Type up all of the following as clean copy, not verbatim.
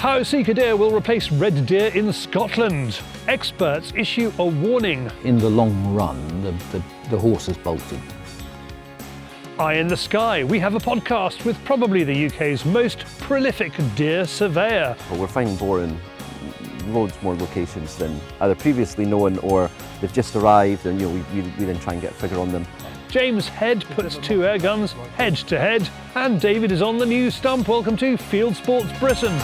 How Sika deer will replace red deer in Scotland. Experts issue a warning. In the long run, the horse is bolted. Eye in the sky. We have a podcast with probably the UK's most prolific deer surveyor. But we're finding boar in loads more locations than either previously known or they've just arrived, and we then try and get a figure on them. James Head puts two air guns head to head, and David is on the new stump. Welcome to Fieldsports Britain.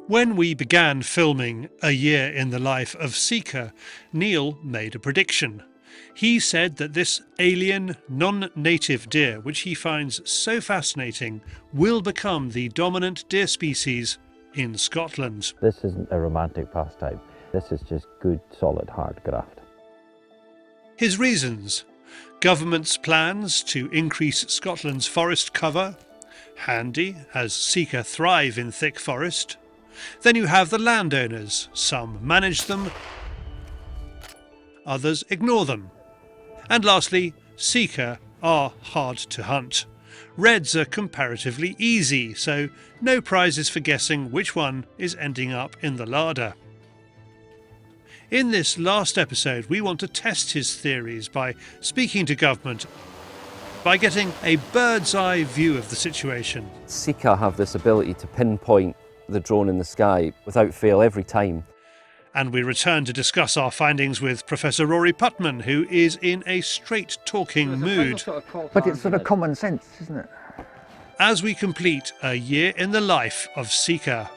When we began filming A Year in the Life of Sika, Neil made a prediction. He said that this alien, non-native deer, which he finds so fascinating, will become the dominant deer species in Scotland. This isn't a romantic pastime. This is just good, solid, hard graft. His reasons: government's plans to increase Scotland's forest cover, handy as Sika thrive in thick forest. Then you have the landowners. Some manage them, others ignore them. And lastly, Sika are hard to hunt. Reds are comparatively easy, so no prizes for guessing which one is ending up in the larder. In this last episode, we want to test his theories by speaking to government, by getting a bird's eye view of the situation. Sika have this ability to pinpoint the drone in the sky without fail every time. And we return to discuss our findings with Professor Rory Putman, who is in a straight-talking mood. But it's sort of common sense, isn't it? As we complete A Year in the Life of Sika.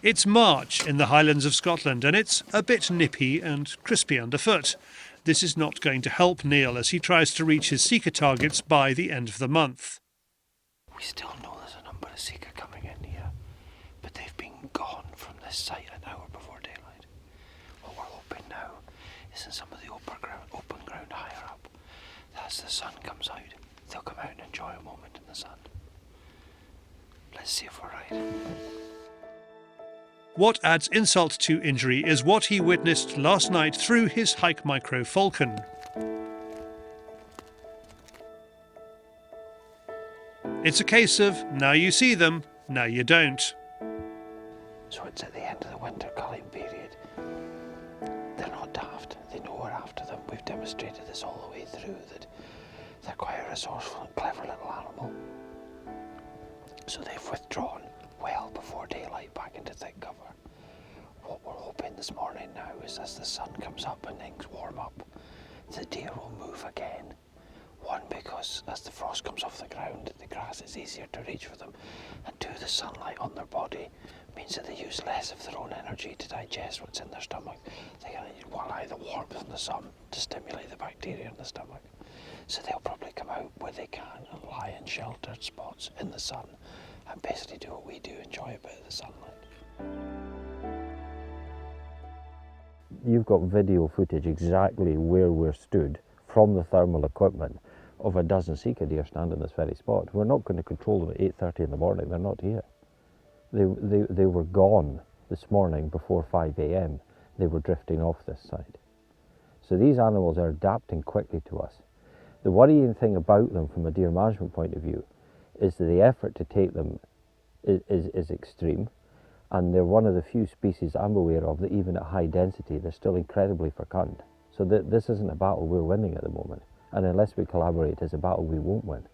It's March in the Highlands of Scotland, and it's a bit nippy and crispy underfoot. This is not going to help Neil as he tries to reach his Sika targets by the end of the month. We still know there's a number of Sika coming in here, but they've been gone from this site an hour before daylight. What we're hoping now is in some of the open ground higher up, that as the sun comes out, they'll come out and enjoy a moment in the sun. Let's see if we're right. What adds insult to injury is what he witnessed last night through his Hike Micro Falcon. It's a case of now you see them, now you don't. So it's at the end of the winter culling period. They're not daft, they know we're after them. We've demonstrated this all the way through, that they're quite a resourceful and clever little animal. So they've withdrawn well before daylight back into thick cover. What we're hoping this morning now is as the sun comes up and things warm up, the deer will move again. One, because as the frost comes off the ground, the grass is easier to reach for them, and two, the sunlight on their body means that they use less of their own energy to digest what's in their stomach. They're going to need the warmth from the sun to stimulate the bacteria in the stomach. So they'll probably come out where they can and lie in sheltered spots in the sun and basically do what we do, enjoy a bit of the sunlight. You've got video footage exactly where we're stood from the thermal equipment of a dozen Sika deer stand in this very spot. We're not going to control them at 8:30 in the morning. They're not here. They were gone this morning before 5 a.m. They were drifting off this side. So these animals are adapting quickly to us. The worrying thing about them from a deer management point of view is that the effort to take them is extreme, and they're one of the few species I'm aware of that even at high density they're still incredibly fecund. So this isn't a battle we're winning at the moment, and unless we collaborate, it's a battle we won't win.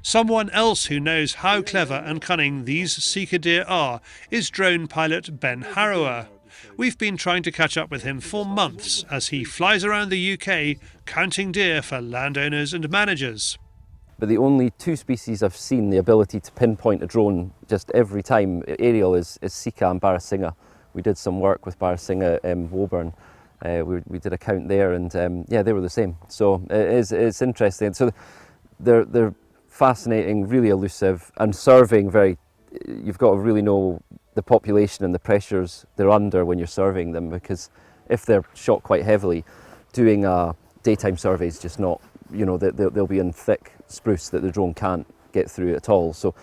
Someone else who knows how clever and cunning these Sika deer are is drone pilot Ben Harrower. We've been trying to catch up with him for months as he flies around the UK counting deer for landowners and managers. But the only two species I've seen the ability to pinpoint a drone just every time aerial is Sika and Barasingha. We did some work with Barasingha in Woburn. We did a count there, and yeah, they were the same. So it's interesting. So they're fascinating, really elusive, and serving very. You've got to really know the population and the pressures they're under when you're surveying them, because if they're shot quite heavily, doing a daytime survey is just not. You know, they'll be in thick spruce that the drone can't get through at all. So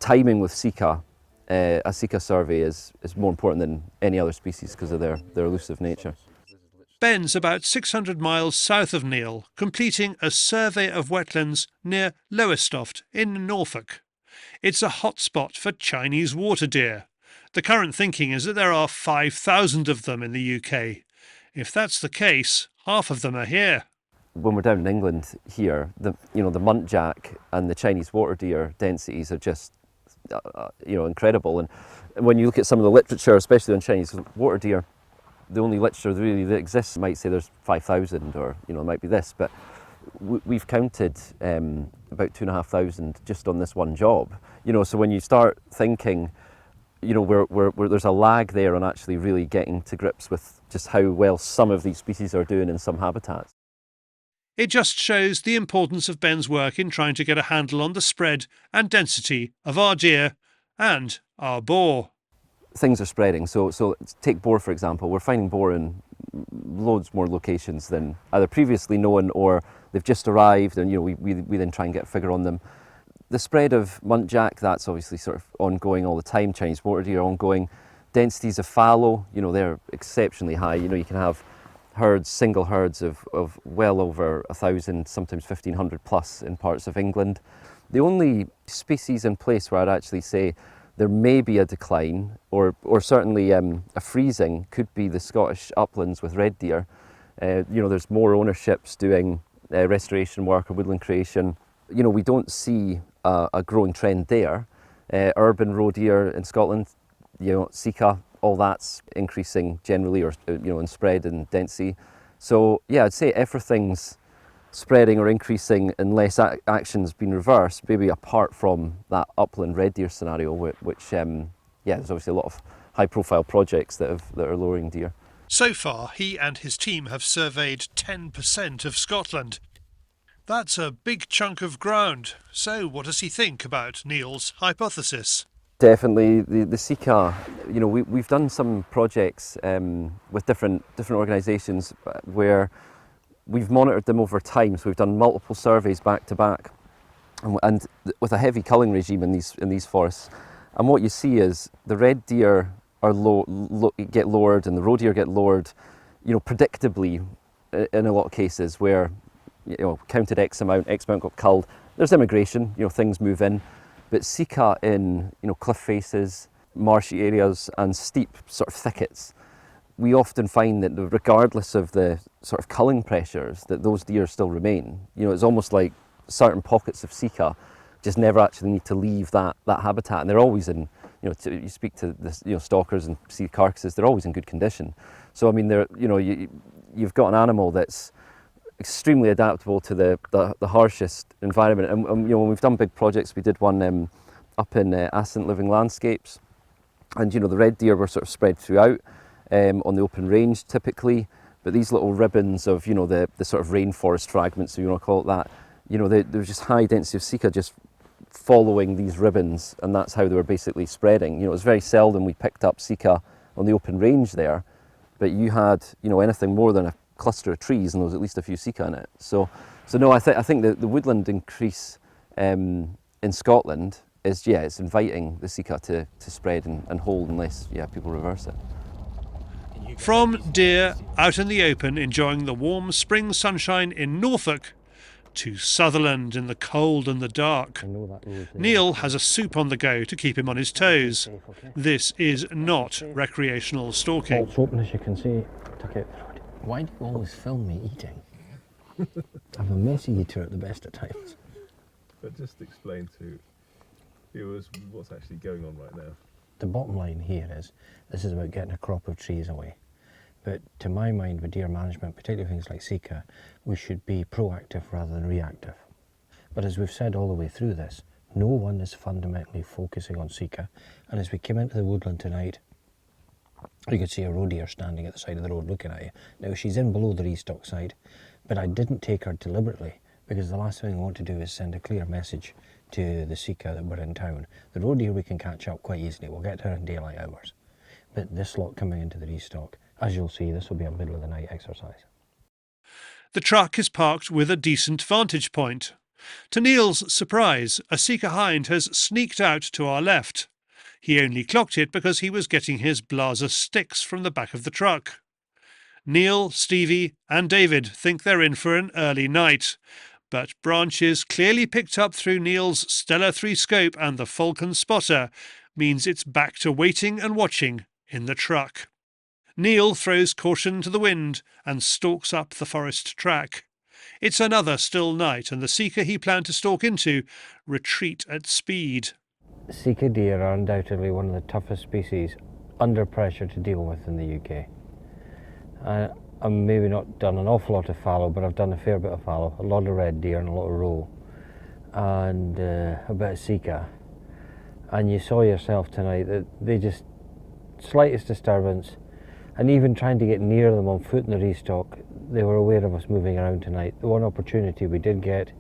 timing with Sika, a Sika survey is more important than any other species because of their elusive nature. Ben's about 600 miles south of Neil, completing a survey of wetlands near Lowestoft in Norfolk. It's a hotspot for Chinese water deer. The current thinking is that there are 5,000 of them in the UK. If that's the case, half of them are here. When we're down in England here, the muntjac and the Chinese water deer densities are just incredible. And when you look at some of the literature, especially on Chinese water deer, the only literature really that exists might say there's 5,000, or it might be this, but we've counted about 2,500 just on this one job. So when you start thinking, where there's a lag there on actually really getting to grips with just how well some of these species are doing in some habitats. It just shows the importance of Ben's work in trying to get a handle on the spread and density of our deer and our boar. Things are spreading. So take boar, for example. We're finding boar in loads more locations than either previously known or they've just arrived, and we then try and get a figure on them. The spread of muntjac, that's obviously sort of ongoing all the time. Chinese water deer are ongoing. Densities of fallow, they're exceptionally high. You can have herds, single herds of well over 1,000, sometimes 1,500 plus in parts of England. The only species in place where I'd actually say there may be a decline or certainly a freezing could be the Scottish uplands with red deer. There's more ownerships doing restoration work or woodland creation. We don't see a growing trend there. Urban roe deer in Scotland, Sika, all that's increasing generally, or in spread and density. So yeah, I'd say everything's spreading or increasing unless action's been reversed, maybe apart from that upland red deer scenario, which there's obviously a lot of high-profile projects that are lowering deer. So far, he and his team have surveyed 10% of Scotland. That's a big chunk of ground. So what does he think about Neil's hypothesis? Definitely, the Sika, we've done some projects with different organisations where we've monitored them over time. So we've done multiple surveys back to back, and with a heavy culling regime in these forests. And what you see is the red deer are get lowered, and the roe deer get lowered, predictably in a lot of cases where counted X amount got culled. There's immigration, things move in. But Sika in cliff faces, marshy areas and steep sort of thickets, we often find that regardless of the sort of culling pressures, that those deer still remain. It's almost like certain pockets of Sika just never actually need to leave that habitat, and they're always in, you speak to the stalkers and see carcasses, they're always in good condition. So I mean, you've got an animal that's extremely adaptable to the harshest environment. And when we've done big projects, we did one up in Ascent Living Landscapes, and the red deer were sort of spread throughout on the open range typically, but these little ribbons of the sort of rainforest fragments, if you want to call it that, there was just high density of Sika just following these ribbons, and that's how they were basically spreading. It was very seldom we picked up Sika on the open range there, but you had anything more than a cluster of trees and there was at least a few Sika in it. So no, I think that the woodland increase in Scotland is it's inviting the Sika to spread and hold unless people reverse it. From deer out in the open enjoying the warm spring sunshine in Norfolk to Sutherland in the cold and the dark, Neil has a soup on the go to keep him on his toes. This is not recreational stalking. It's open, as you can see. Tuck out the road. Why do you always film me eating? I'm a messy eater at the best of times. But just explain to viewers what's actually going on right now. The bottom line here is, this is about getting a crop of trees away. But to my mind, with deer management, particularly things like Sika, we should be proactive rather than reactive. But as we've said all the way through this, no one is fundamentally focusing on Sika. And as we came into the woodland tonight, you could see a roe deer standing at the side of the road looking at you. Now she's in below the restock side, but I didn't take her deliberately, because the last thing I want to do is send a clear message to the Sika that we're in town. The roe deer we can catch up quite easily, we'll get to her in daylight hours. But this lot coming into the restock, as you'll see, this will be a middle of the night exercise. The truck is parked with a decent vantage point. To Neil's surprise, a Sika hind has sneaked out to our left. He only clocked it because he was getting his blazer sticks from the back of the truck. Neil, Stevie and David think they're in for an early night, but branches clearly picked up through Neil's Stellar 3 scope and the Falcon spotter means it's back to waiting and watching in the truck. Neil throws caution to the wind and stalks up the forest track. It's another still night and the Sika he planned to stalk into retreat at speed. Sika deer are undoubtedly one of the toughest species under pressure to deal with in the UK. I've maybe not done an awful lot of fallow, but I've done a fair bit of fallow, a lot of red deer and a lot of roe, and a bit of Sika. And you saw yourself tonight that they just, slightest disturbance, and even trying to get near them on foot in the restock, they were aware of us moving around tonight. The one opportunity we did get,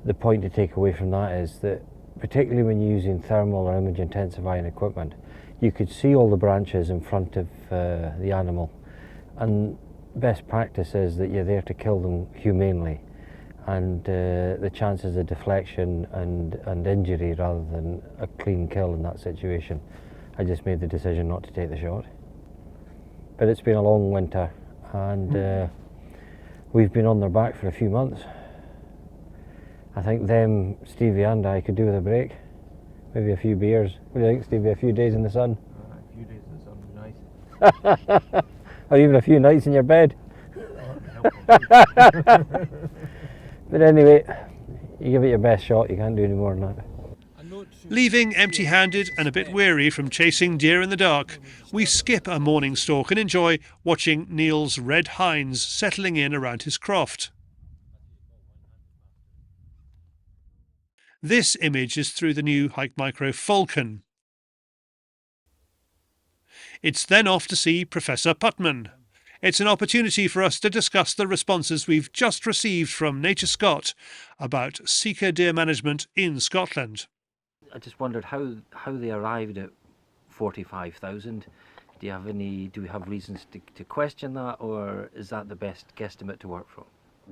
the point to take away from that is that particularly when you're using thermal or image intensifying equipment, you could see all the branches in front of the animal, and best practice is that you're there to kill them humanely, and the chances of deflection and injury rather than a clean kill in that situation, I just made the decision not to take the shot. But it's been a long winter and we've been on their back for a few months. I think them, Stevie and I, could do with a break. Maybe a few beers. What do you think, Stevie? A few days in the sun? A few days in the sun would be nice. Or even a few nights in your bed. But anyway, you give it your best shot, you can't do any more than that. Leaving empty-handed and a bit weary from chasing deer in the dark, we skip a morning stalk and enjoy watching Neil's red hinds settling in around his croft. This image is through the new Hike Micro Falcon. It's then off to see Professor Putman. It's an opportunity for us to discuss the responses we've just received from Nature Scott about Sika deer management in Scotland. I just wondered how they arrived at 45,000. Do we have reasons to question that, or is that the best guesstimate to work from?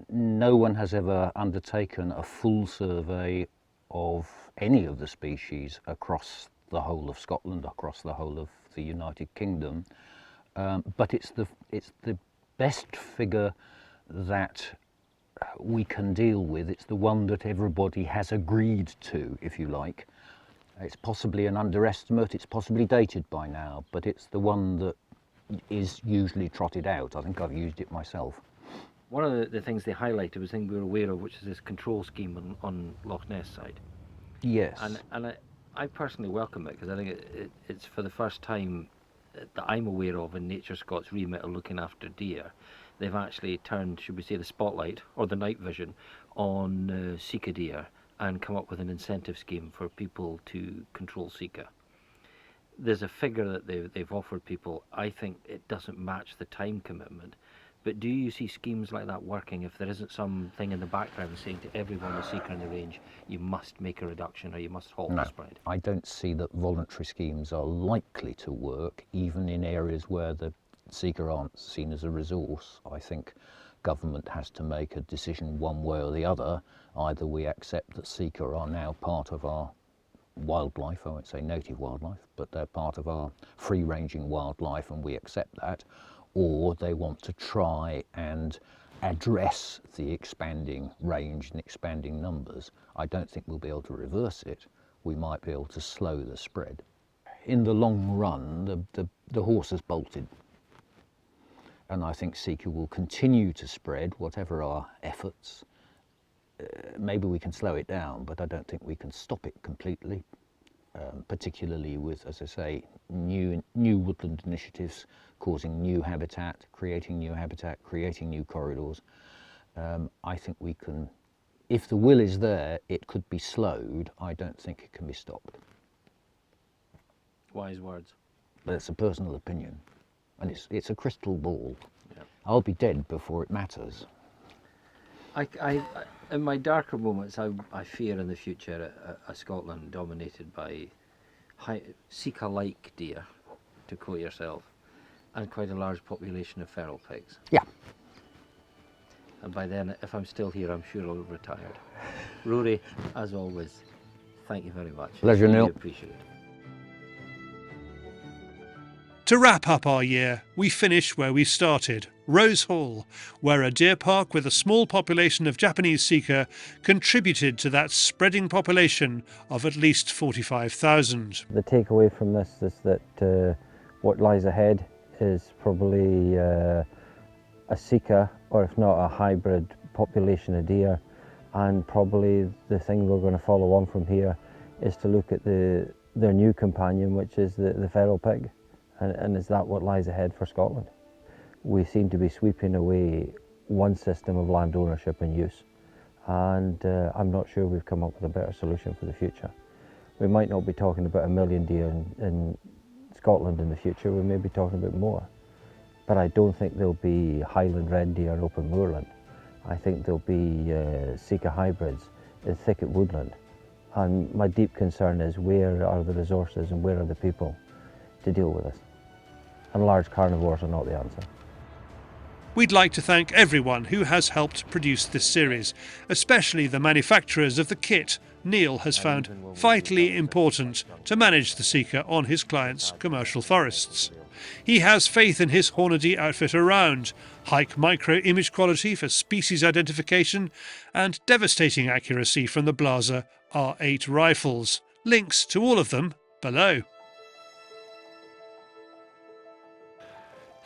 No one has ever undertaken a full survey of any of the species across the whole of Scotland, across the whole of the United Kingdom, but it's the best figure that we can deal with. It's the one that everybody has agreed to, if you like. It's possibly an underestimate, it's possibly dated by now, but it's the one that is usually trotted out. I think I've used it myself. One of the things they highlighted was a thing we were aware of, which is this control scheme on Loch Ness side. Yes. And I personally welcome it, because I think it's for the first time that I'm aware of in Nature Scott's remit of looking after deer. They've actually turned, should we say, the spotlight or the night vision on Sika deer and come up with an incentive scheme for people to control Sika. There's a figure that they've offered people. I think it doesn't match the time commitment. But do you see schemes like that working if there isn't something in the background saying to everyone with Sika in the range, you must make a reduction or you must halt the spread? I don't see that voluntary schemes are likely to work, even in areas where the Sika aren't seen as a resource. I think government has to make a decision one way or the other. Either we accept that Sika are now part of our wildlife, I won't say native wildlife, but they're part of our free-ranging wildlife and we accept that, or they want to try and address the expanding range and expanding numbers. I don't think we'll be able to reverse it. We might be able to slow the spread. In the long run, the horse has bolted. And I think Sika will continue to spread, whatever our efforts. Maybe we can slow it down, but I don't think we can stop it completely, particularly with, as I say, new woodland initiatives causing new habitat, creating new corridors. I think we can, if the will is there, it could be slowed. I don't think it can be stopped. Wise words. But it's a personal opinion, and it's a crystal ball. Yeah. I'll be dead before it matters. I in my darker moments, I fear in the future a Scotland dominated by Sika-like deer, to quote yourself, and quite a large population of feral pigs. Yeah. And by then, if I'm still here, I'm sure I'll have retired. Rory, as always, thank you very much. Pleasure, Neil. Really appreciate it. To wrap up our year, we finish where we started, Rose Hall, where a deer park with a small population of Japanese Sika contributed to that spreading population of at least 45,000. The takeaway from this is that what lies ahead is probably a Sika, or if not a hybrid population of deer, and probably the thing we're going to follow on from here is to look at their new companion, which is the feral pig. And is that what lies ahead for Scotland? We seem to be sweeping away one system of land ownership and use, and I'm not sure we've come up with a better solution for the future. We might not be talking about 1 million deer in Scotland in the future, we may be talking about more. But I don't think there'll be Highland red deer in open moorland. I think there'll be Sika hybrids in thicket woodland. And my deep concern is, where are the resources and where are the people to deal with this? And large carnivores are not the answer. We'd like to thank everyone who has helped produce this series, especially the manufacturers of the kit Neil has found vitally important to manage the Sika on his clients' commercial forests. He has faith in his Hornady outfit around, hike micro image quality for species identification, and devastating accuracy from the Blaser R8 rifles. Links to all of them below.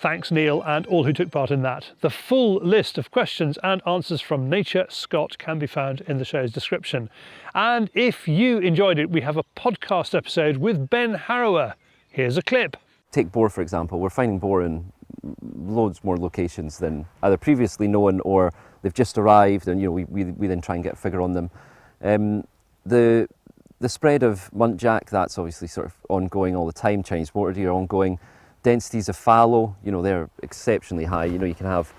Thanks, Neil, and all who took part in that. The full list of questions and answers from Nature Scott can be found in the show's description. And if you enjoyed it, we have a podcast episode with Ben Harrower. Here's a clip. Take boar, for example. We're finding boar in loads more locations than either previously known or they've just arrived, and we then try and get a figure on them. The spread of muntjac, that's obviously sort of ongoing all the time. Chinese water deer are ongoing. Densities of fallow, they're exceptionally high. You can have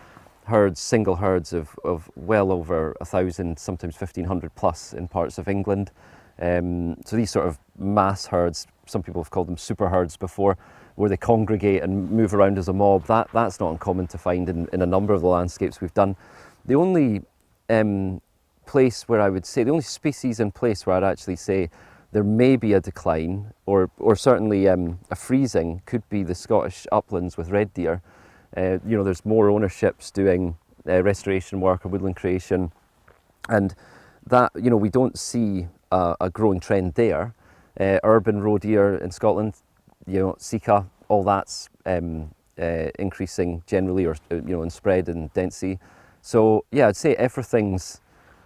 herds, single herds of well over 1,000, sometimes 1,500 plus in parts of England. So these sort of mass herds, some people have called them super herds before, where they congregate and move around as a mob, that's not uncommon to find in a number of the landscapes we've done. The only place where I would say, the only species in place where I'd actually say there may be a decline or certainly a freezing could be the Scottish uplands with red deer. There's more ownerships doing restoration work or woodland creation, and that we don't see a growing trend there. Urban roe deer in Scotland, Sika, all that's increasing generally, or in spread and density. So yeah, I'd say everything's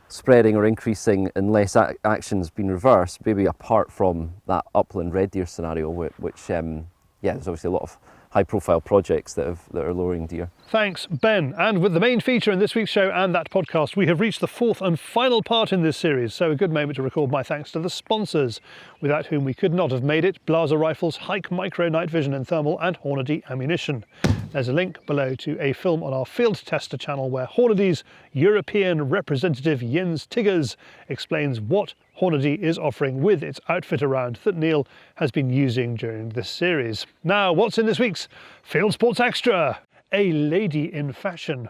spreading or increasing unless action's been reversed, maybe apart from that upland red deer scenario, which there's obviously a lot of high profile projects that are lowering deer. Thanks, Ben. And with the main feature in this week's show and that podcast, we have reached the fourth and final part in this series, so a good moment to record my thanks to the sponsors, without whom we could not have made it: Blaser Rifles, Hike Micro Night Vision and Thermal, and Hornady Ammunition. There's a link below to a film on our Field Tester channel where Hornady's European representative Jens Tiggers explains what Hornady is offering with its outfit around that Neil has been using during this series. Now, what's in this week's Fieldsports Extra? A lady in fashion,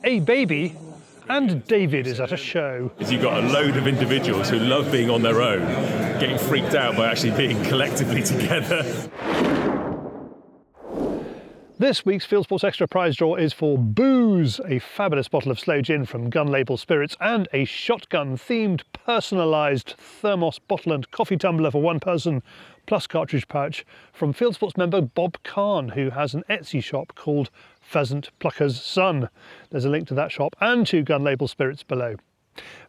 a baby, and David is at a show. You've got a load of individuals who love being on their own, getting freaked out by actually being collectively together. This week's Fieldsports Extra prize draw is for Booze, a fabulous bottle of sloe gin from Gun Label Spirits, and a shotgun-themed, personalised thermos bottle and coffee tumbler for one person, plus cartridge pouch, from Fieldsports member Bob Kahn, who has an Etsy shop called Pheasant Plucker's Son. There's a link to that shop and to Gun Label Spirits below.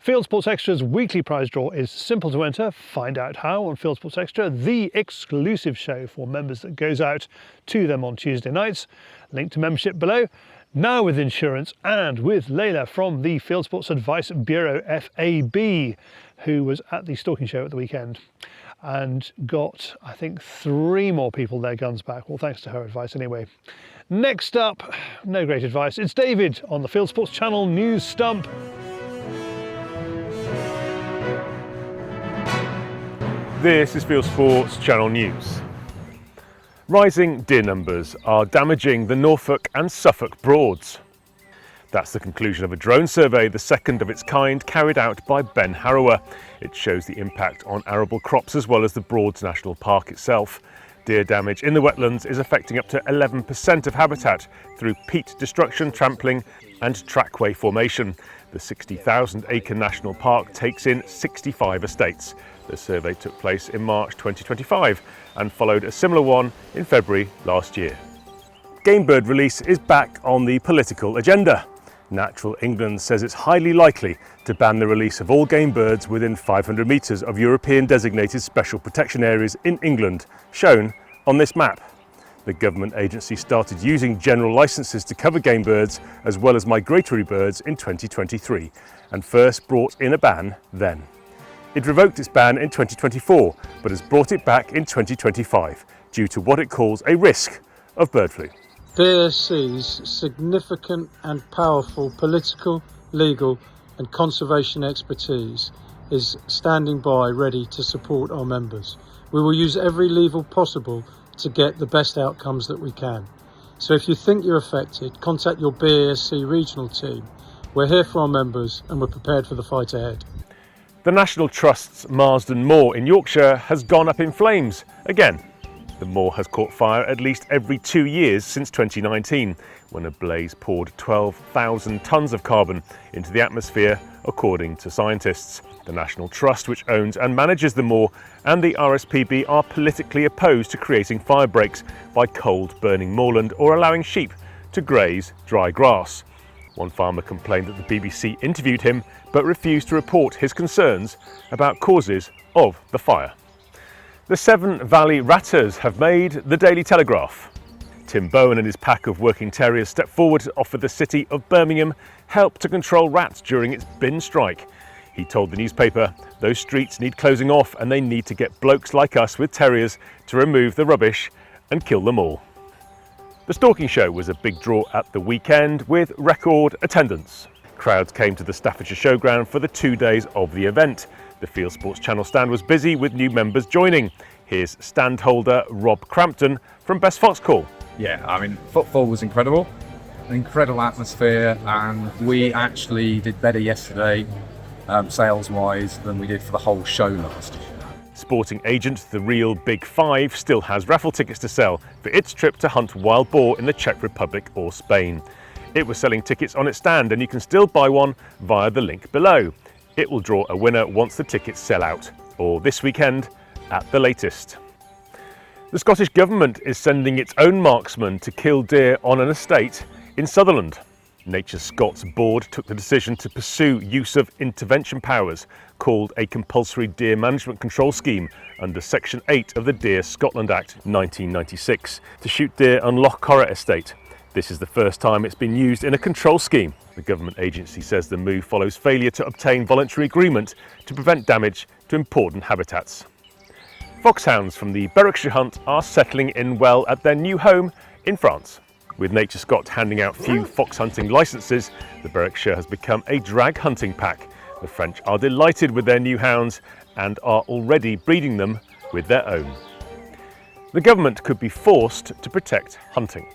Fieldsports Extra's weekly prize draw is simple to enter. Find out how on Fieldsports Extra, the exclusive show for members that goes out to them on Tuesday nights. Link to membership below. Now with insurance and with Layla from the Fieldsports Advice Bureau, FAB, who was at the stalking show at the weekend and got, I think, 3 more people their guns back. Well, thanks to her advice anyway. Next up, no great advice, it's David on the Fieldsports Channel News Stump. This is Fieldsports Channel News. Rising deer numbers are damaging the Norfolk and Suffolk Broads. That's the conclusion of a drone survey, the second of its kind, carried out by Ben Harrower. It shows the impact on arable crops as well as the Broads National Park itself. Deer damage in the wetlands is affecting up to 11% of habitat through peat destruction, trampling and trackway formation. The 60,000-acre national park takes in 65 estates. The survey took place in March 2025 and followed a similar one in February last year. Game bird release is back on the political agenda. Natural England says it's highly likely to ban the release of all game birds within 500 metres of European designated special protection areas in England, shown on this map. The government agency started using general licences to cover game birds as well as migratory birds in 2023 and first brought in a ban then. It revoked its ban in 2024 but has brought it back in 2025 due to what it calls a risk of bird flu. BSC's significant and powerful political, legal and conservation expertise is standing by ready to support our members. We will use every lever possible to get the best outcomes that we can. So if you think you're affected, contact your BSC regional team. We're here for our members and we're prepared for the fight ahead. The National Trust's Marsden Moor in Yorkshire has gone up in flames again. The moor has caught fire at least every 2 years since 2019, when a blaze poured 12,000 tonnes of carbon into the atmosphere, according to scientists. The National Trust, which owns and manages the moor, and the RSPB are politically opposed to creating fire breaks by cold burning moorland or allowing sheep to graze dry grass. One farmer complained that the BBC interviewed him but refused to report his concerns about causes of the fire. The Severn Valley Ratters have made the Daily Telegraph. Tim Bowen and his pack of working terriers stepped forward to offer the city of Birmingham help to control rats during its bin strike. He told the newspaper those streets need closing off and they need to get blokes like us with terriers to remove the rubbish and kill them all. The Stalking Show was a big draw at the weekend with record attendance. Crowds came to the Staffordshire Showground for the 2 days of the event. The Fieldsports Channel stand was busy with new members joining. Here's stand holder Rob Crampton from Best Foxcall. Yeah, I mean, football was incredible, an incredible atmosphere, and we actually did better yesterday, sales-wise, than we did for the whole show last year. Sporting agent The Real Big Five still has raffle tickets to sell for its trip to hunt wild boar in the Czech Republic or Spain. It was selling tickets on its stand and you can still buy one via the link below. It will draw a winner once the tickets sell out, or this weekend at the latest. The Scottish Government is sending its own marksman to kill deer on an estate in Sutherland. Nature Scots Board took the decision to pursue use of intervention powers called a compulsory deer management control scheme under Section 8 of the Deer Scotland Act 1996 to shoot deer on Loch Corra estate. This is the first time it's been used in a control scheme. The government agency says the move follows failure to obtain voluntary agreement to prevent damage to important habitats. Foxhounds from the Berwickshire Hunt are settling in well at their new home in France. With Nature Scott handing out few fox hunting licences, the Berwickshire has become a drag hunting pack. The French are delighted with their new hounds and are already breeding them with their own. The government could be forced to protect hunting.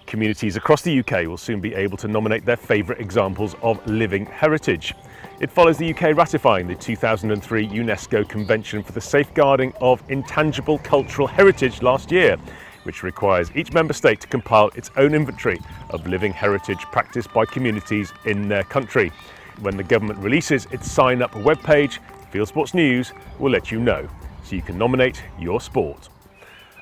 Communities across the UK will soon be able to nominate their favourite examples of living heritage. It follows the UK ratifying the 2003 UNESCO Convention for the Safeguarding of Intangible Cultural Heritage last year, which requires each member state to compile its own inventory of living heritage practiced by communities in their country. When the government releases its sign-up webpage, Fieldsports News will let you know, so you can nominate your sport.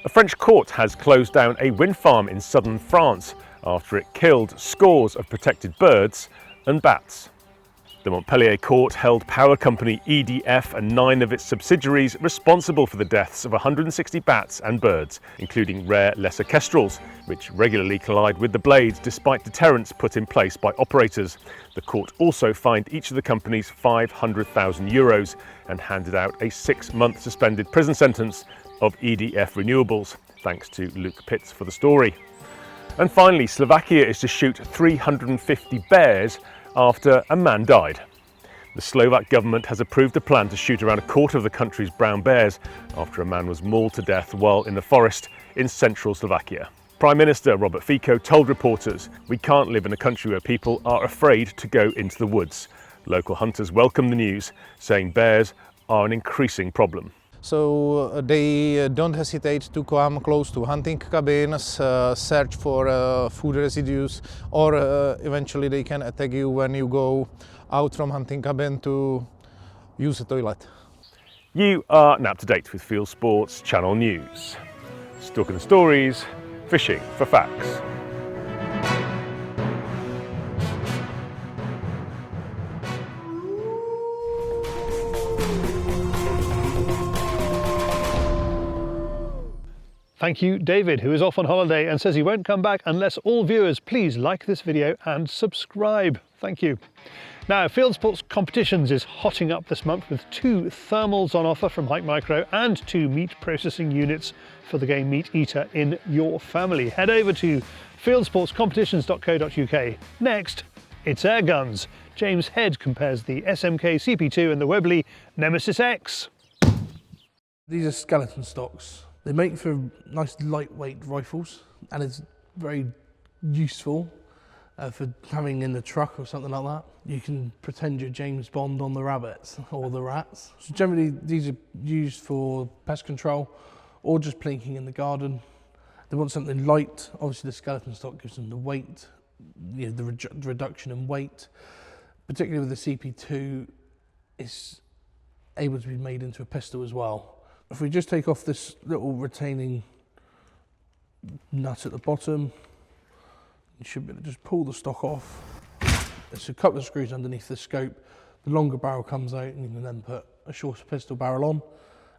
A French court has closed down a wind farm in southern France after it killed scores of protected birds and bats. The Montpellier court held power company EDF and 9 of its subsidiaries responsible for the deaths of 160 bats and birds, including rare lesser kestrels, which regularly collide with the blades despite deterrents put in place by operators. The court also fined each of the companies €500,000 and handed out a 6-month suspended prison sentence of EDF Renewables, thanks to Luke Pitts for the story. And finally, Slovakia is to shoot 350 bears after a man died. The Slovak government has approved a plan to shoot around a quarter of the country's brown bears after a man was mauled to death while in the forest in central Slovakia. Prime Minister Robert Fico told reporters, "We can't live in a country where people are afraid to go into the woods." Local hunters welcomed the news, saying bears are an increasing problem. So they don't hesitate to come close to hunting cabins, search for food residues, or eventually they can attack you when you go out from hunting cabin to use the toilet. You are now up to date with Fieldsports Channel News. Stalking the stories, fishing for facts. Thank you, David, who is off on holiday and says he won't come back unless all viewers please like this video and subscribe. Thank you. Now, Fieldsports Competitions is hotting up this month with 2 thermals on offer from Hike Micro and 2 meat processing units for the game Meat Eater in your family. Head over to fieldsportscompetitions.co.uk. Next, it's airguns. James Head compares the SMK CP2 and the Webley Nemesis X. These are skeleton stocks. They make for nice lightweight rifles, and it's very useful for having in the truck or something like that. You can pretend you're James Bond on the rabbits or the rats. So generally these are used for pest control or just plinking in the garden. They want something light. Obviously the skeleton stock gives them the weight, you know, the reduction in weight. Particularly with the CP2, it's able to be made into a pistol as well. If we just take off this little retaining nut at the bottom, you should be able to just pull the stock off. There's a couple of screws underneath the scope. The longer barrel comes out and you can then put a shorter pistol barrel on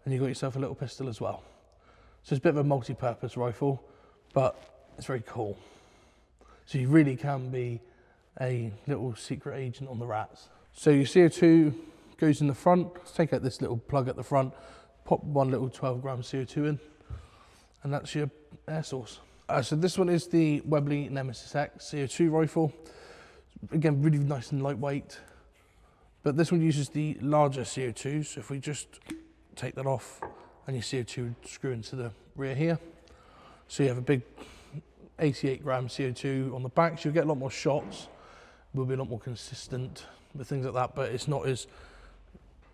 and you've got yourself a little pistol as well. So it's a bit of a multi-purpose rifle, but it's very cool. So you really can be a little secret agent on the rats. So your CO2 goes in the front. Let's take out this little plug at the front, pop one little 12 gram CO2 in, and that's your air source. So this one is the Webley Nemesis X CO2 rifle. Again, really nice and lightweight, but this one uses the larger CO2. So if we just take that off and your CO2 screw into the rear here. So you have a big 88 gram CO2 on the back. So you'll get a lot more shots. Will be a lot more consistent with things like that, but it's not as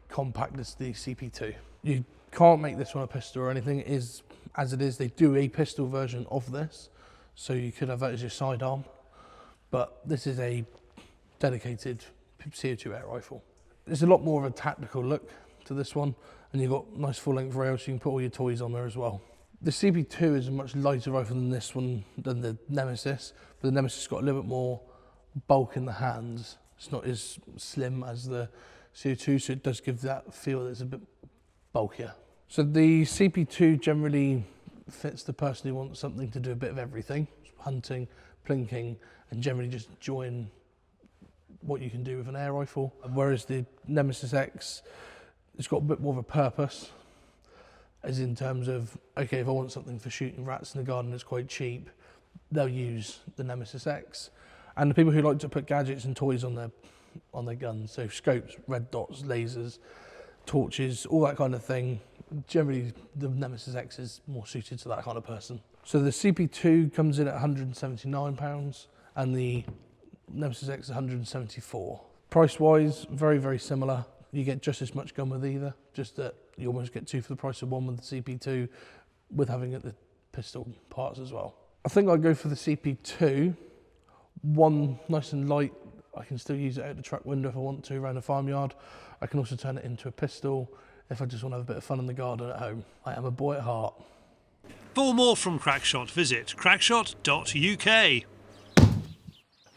compact as the CP2. You can't make this one a pistol or anything. It is as it is. They do a pistol version of this, so you could have that as your sidearm, but this is a dedicated CO2 air rifle. There's a lot more of a tactical look to this one, and you've got nice full-length rails, so you can put all your toys on there as well. The CP2 is a much lighter rifle than this one, than the Nemesis, but the Nemesis got a little bit more bulk in the hands. It's not as slim as the CO2, so it does give that feel that it's a bit bulkier. So the CP2 generally fits the person who wants something to do a bit of everything, hunting, plinking, and generally just enjoying what you can do with an air rifle. Whereas the Nemesis X, it's got a bit more of a purpose, as in terms of, okay, if I want something for shooting rats in the garden that's quite cheap, they'll use the Nemesis X. And the people who like to put gadgets and toys on their guns, so scopes, red dots, lasers, torches, all that kind of thing, generally the Nemesis X is more suited to that kind of person. So the CP2 comes in at £179 and the Nemesis X 174. Price wise, very, very similar. You get just as much gun with either, just that you almost get 2 for the price of 1 with the CP2, with having the pistol parts as well. I think I'd go for the CP2. One, nice and light. I can still use it out the truck window if I want to, around the farmyard. I can also turn it into a pistol if I just want to have a bit of fun in the garden at home. I am a boy at heart. For more from Crackshot, visit crackshot.uk.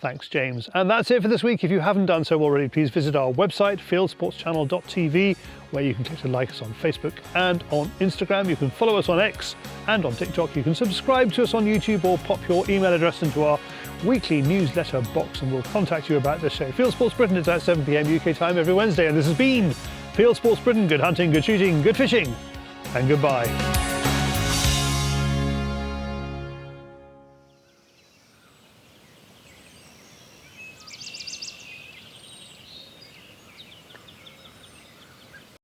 Thanks, James. And that's it for this week. If you haven't done so already, please visit our website, fieldsportschannel.tv, where you can click to like us on Facebook and on Instagram. You can follow us on X and on TikTok. You can subscribe to us on YouTube or pop your email address into our weekly newsletter box and we'll contact you about this show. Fieldsports Britain is at 7 PM UK time every Wednesday, and this has been Fieldsports Britain. Good hunting, good shooting, good fishing, and goodbye.